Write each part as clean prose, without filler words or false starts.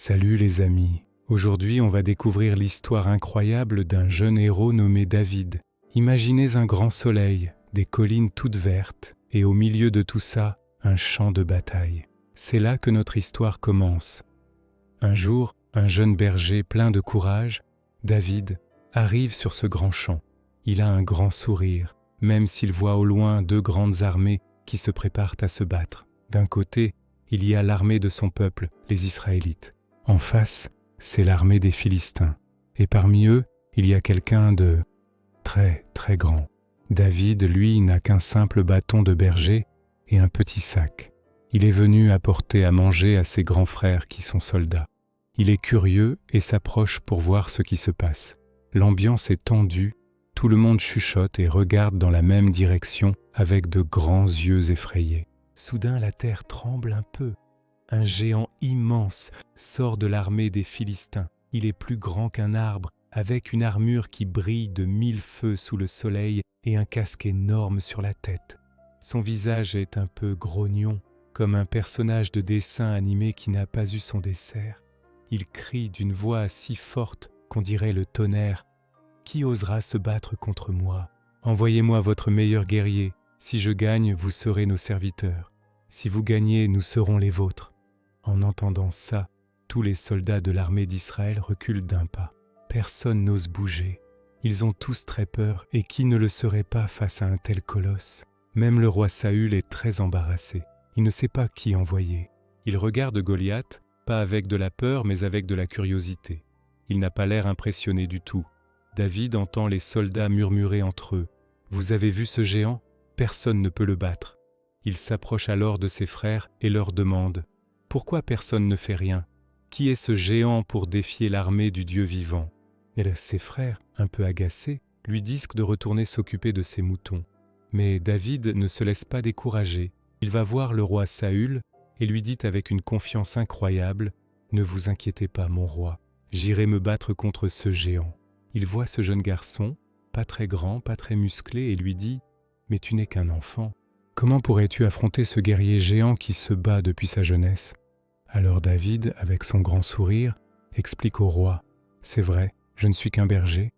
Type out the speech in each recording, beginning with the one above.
Salut les amis, aujourd'hui on va découvrir l'histoire incroyable d'un jeune héros nommé David. Imaginez un grand soleil, des collines toutes vertes, et au milieu de tout ça, un champ de bataille. C'est là que notre histoire commence. Un jour, un jeune berger plein de courage, David, arrive sur ce grand champ. Il a un grand sourire, même s'il voit au loin deux grandes armées qui se préparent à se battre. D'un côté, il y a l'armée de son peuple, les Israélites. En face, c'est l'armée des Philistins. Et parmi eux, il y a quelqu'un de très, très grand. David, lui, n'a qu'un simple bâton de berger et un petit sac. Il est venu apporter à manger à ses grands frères qui sont soldats. Il est curieux et s'approche pour voir ce qui se passe. L'ambiance est tendue, tout le monde chuchote et regarde dans la même direction avec de grands yeux effrayés. Soudain, la terre tremble un peu. Un géant immense sort de l'armée des Philistins. Il est plus grand qu'un arbre, avec une armure qui brille de 1000 feux sous le soleil et un casque énorme sur la tête. Son visage est un peu grognon, comme un personnage de dessin animé qui n'a pas eu son dessert. Il crie d'une voix si forte qu'on dirait le tonnerre. « Qui osera se battre contre moi? Envoyez-moi votre meilleur guerrier. Si je gagne, vous serez nos serviteurs. Si vous gagnez, nous serons les vôtres. » En entendant ça, tous les soldats de l'armée d'Israël reculent d'un pas. Personne n'ose bouger. Ils ont tous très peur, et qui ne le serait pas face à un tel colosse? Même le roi Saül est très embarrassé. Il ne sait pas qui envoyer. Il regarde Goliath, pas avec de la peur, mais avec de la curiosité. Il n'a pas l'air impressionné du tout. David entend les soldats murmurer entre eux. « Vous avez vu ce géant? Personne ne peut le battre. » Il s'approche alors de ses frères et leur demande « Pourquoi personne ne fait rien? Qui est ce géant pour défier l'armée du Dieu vivant ?» Et ses frères, un peu agacés, lui disent de retourner s'occuper de ses moutons. Mais David ne se laisse pas décourager. Il va voir le roi Saül et lui dit avec une confiance incroyable « Ne vous inquiétez pas, mon roi, j'irai me battre contre ce géant. » Il voit ce jeune garçon, pas très grand, pas très musclé, et lui dit « Mais tu n'es qu'un enfant. Comment pourrais-tu affronter ce guerrier géant qui se bat depuis sa jeunesse ?» Alors David, avec son grand sourire, explique au roi « C'est vrai, je ne suis qu'un berger,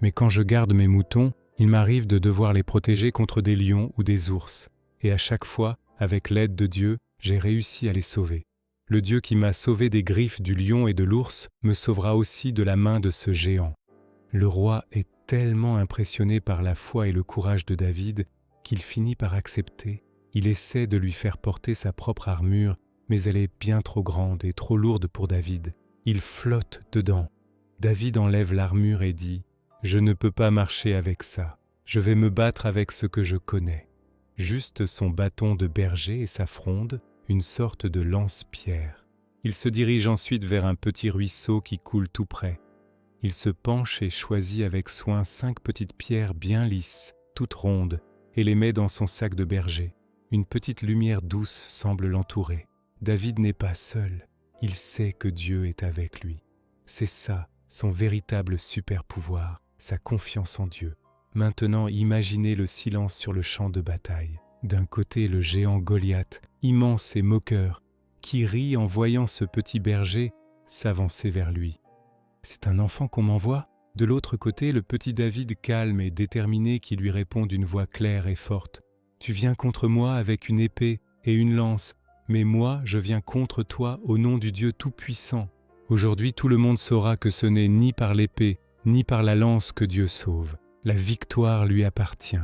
mais quand je garde mes moutons, il m'arrive de devoir les protéger contre des lions ou des ours, et à chaque fois, avec l'aide de Dieu, j'ai réussi à les sauver. Le Dieu qui m'a sauvé des griffes du lion et de l'ours me sauvera aussi de la main de ce géant. » Le roi est tellement impressionné par la foi et le courage de David qu'il finit par accepter. Il essaie de lui faire porter sa propre armure, mais elle est bien trop grande et trop lourde pour David. Il flotte dedans. David enlève l'armure et dit « Je ne peux pas marcher avec ça. Je vais me battre avec ce que je connais. » Juste son bâton de berger et sa fronde, une sorte de lance-pierre. Il se dirige ensuite vers un petit ruisseau qui coule tout près. Il se penche et choisit avec soin 5 petites pierres bien lisses, toutes rondes, et les met dans son sac de berger. Une petite lumière douce semble l'entourer. David n'est pas seul. Il sait que Dieu est avec lui. C'est ça, son véritable super-pouvoir, sa confiance en Dieu. Maintenant, imaginez le silence sur le champ de bataille. D'un côté, le géant Goliath, immense et moqueur, qui rit en voyant ce petit berger s'avancer vers lui. C'est un enfant qu'on m'envoie? De l'autre côté, le petit David calme et déterminé qui lui répond d'une voix claire et forte. « Tu viens contre moi avec une épée et une lance, mais moi, je viens contre toi au nom du Dieu Tout-Puissant. Aujourd'hui, tout le monde saura que ce n'est ni par l'épée, ni par la lance que Dieu sauve. La victoire lui appartient. »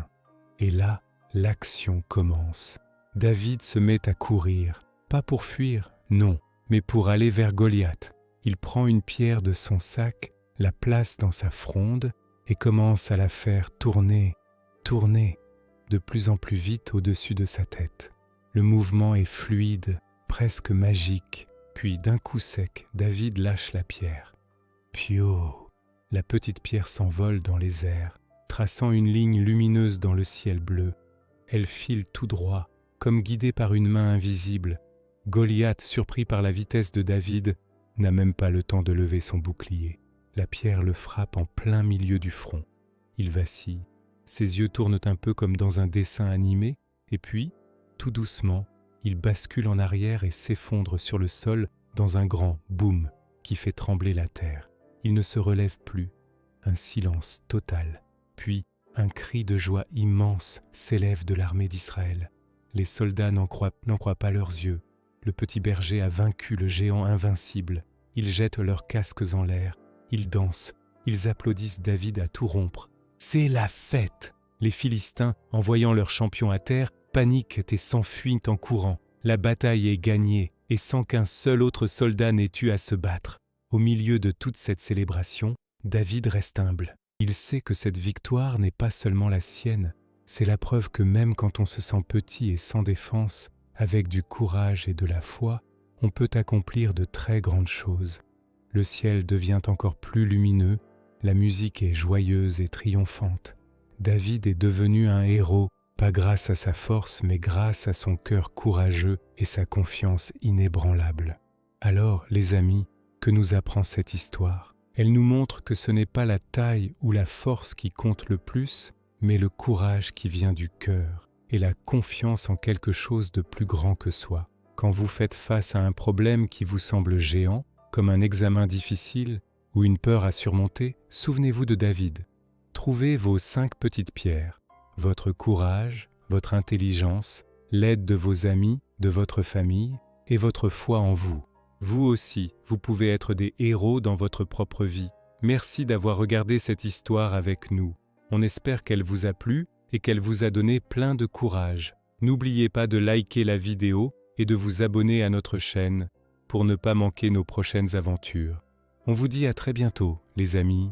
Et là, l'action commence. David se met à courir, pas pour fuir, non, mais pour aller vers Goliath. Il prend une pierre de son sac, la place dans sa fronde et commence à la faire tourner, tourner, de plus en plus vite au-dessus de sa tête. Le mouvement est fluide, presque magique, puis d'un coup sec, David lâche la pierre. Pio! La petite pierre s'envole dans les airs, traçant une ligne lumineuse dans le ciel bleu. Elle file tout droit, comme guidée par une main invisible. Goliath, surpris par la vitesse de David, n'a même pas le temps de lever son bouclier. La pierre le frappe en plein milieu du front. Il vacille. Ses yeux tournent un peu comme dans un dessin animé, et puis, tout doucement, il bascule en arrière et s'effondre sur le sol dans un grand boum. qui fait trembler la terre. Il ne se relève plus. Un silence total. Puis, un cri de joie immense s'élève de l'armée d'Israël. Les soldats n'en croient pas leurs yeux. Le petit berger a vaincu le géant invincible. Ils jettent leurs casques en l'air. Ils dansent. Ils applaudissent David à tout rompre. C'est la fête! Les Philistins, en voyant leur champion à terre, paniquent et s'enfuient en courant. La bataille est gagnée, et sans qu'un seul autre soldat n'ait eu à se battre. Au milieu de toute cette célébration, David reste humble. Il sait que cette victoire n'est pas seulement la sienne, c'est la preuve que même quand on se sent petit et sans défense, avec du courage et de la foi, on peut accomplir de très grandes choses. Le ciel devient encore plus lumineux, la musique est joyeuse et triomphante. David est devenu un héros, pas grâce à sa force, mais grâce à son cœur courageux et sa confiance inébranlable. Alors, les amis, que nous apprend cette histoire? Elle nous montre que ce n'est pas la taille ou la force qui compte le plus, mais le courage qui vient du cœur et la confiance en quelque chose de plus grand que soi. Quand vous faites face à un problème qui vous semble géant, comme un examen difficile ou une peur à surmonter, souvenez-vous de David. Trouvez vos 5 petites pierres, votre courage, votre intelligence, l'aide de vos amis, de votre famille et votre foi en vous. Vous aussi, vous pouvez être des héros dans votre propre vie. Merci d'avoir regardé cette histoire avec nous. On espère qu'elle vous a plu et qu'elle vous a donné plein de courage. N'oubliez pas de liker la vidéo et de vous abonner à notre chaîne pour ne pas manquer nos prochaines aventures. On vous dit à très bientôt, les amis.